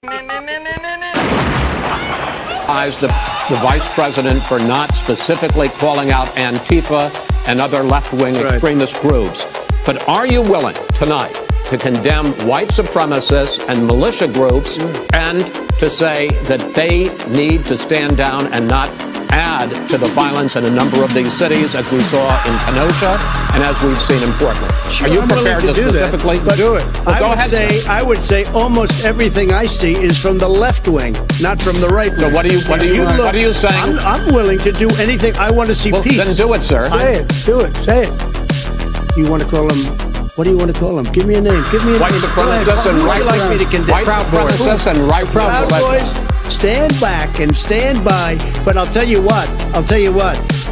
The vice president for not specifically calling out Antifa and other left-wing extremist groups. But are you willing tonight to condemn white supremacists and militia groups and to say that they need to stand down and not add to the violence in a number of these cities, as we saw in Kenosha and as we've seen in Portland? Are you prepared to specifically do it? Well, go ahead. I would say almost everything I see is from the left wing, not from the right wing. So what are you saying? I'm willing to do anything. I want to see peace. Then do it, sir. Say it. Do it. Say it. You want to call them? What do you want to call them? Give me a name. Give me a white name. Supremacists and right. Like me to condemn. White supremacists and right. Proud Boys. Stand back and stand by. But I'll tell you what.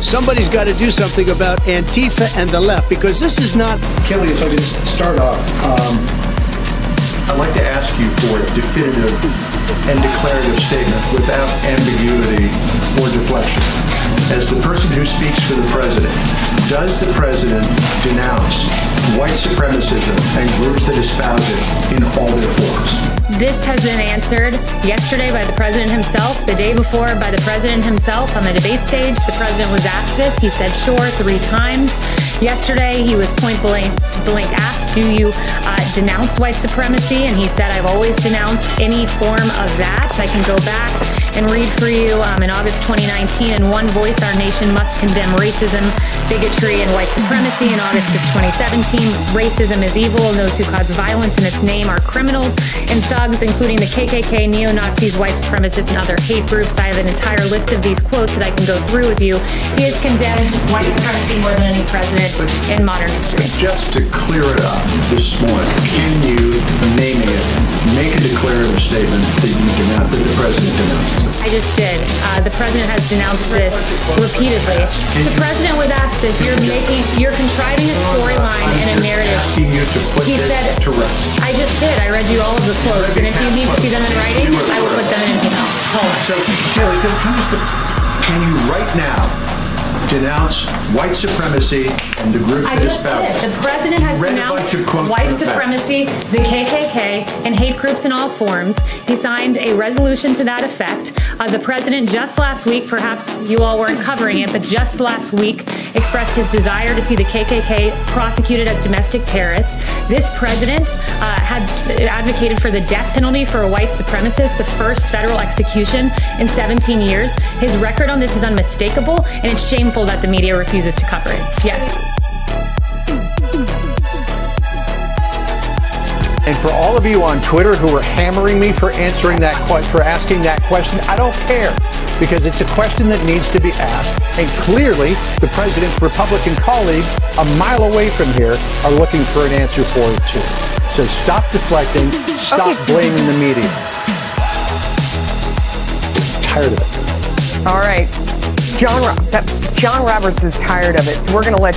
Somebody's got to do something about Antifa and the left, because this is not. Kelly, if I could start off, I'd like to ask you for a definitive and declarative statement without ambiguity or deflection. As the person who speaks for the president, does the president denounce white supremacism and groups that espouse it in all their forms? This has been answered yesterday by the president himself, the day before by the president himself on the debate stage. The president was asked this. He said, sure, 3 times. Yesterday, he was point blank asked, do you denounce white supremacy? And he said, I've always denounced any form of that. I can go back and read for you in August 2019, in one voice, our nation must condemn racism, bigotry, and white supremacy. In August of 2017, racism is evil, and those who cause violence in its name are criminals and thugs, including the KKK, neo-Nazis, white supremacists, and other hate groups. I have an entire list of these quotes that I can go through with you. He has condemned white supremacy more than any president in modern history. Just to clear it up this morning, can you, naming it, make a declarative statement that you denounce, that the president denounces it? I just did. The president has denounced this repeatedly. The president was asked this. You're contriving a storyline and a narrative. Asking you to put this to rest. I just did. I read you all of the quotes, and if you need to see them in writing, I will put them in an email. So, Kelly, can you right now denounce white supremacy and the groups that espouse it? The president has denounced white supremacy, the KKK, and hate groups in all forms. He signed a resolution to that effect. The president just last week, perhaps you all weren't covering it, but just last week expressed his desire to see the KKK prosecuted as domestic terrorists. This president had advocated for the death penalty for a white supremacist, the first federal execution in 17 years. His record on this is unmistakable, and it's shameful that the media refuses to cover it. Yes. And for all of you on Twitter who are hammering me for asking that question, I don't care, because it's a question that needs to be asked. And clearly, the president's Republican colleagues a mile away from here are looking for an answer for it too. So stop deflecting, stop blaming the media. I'm tired of it. All right. John Roberts is tired of it, so we're going to let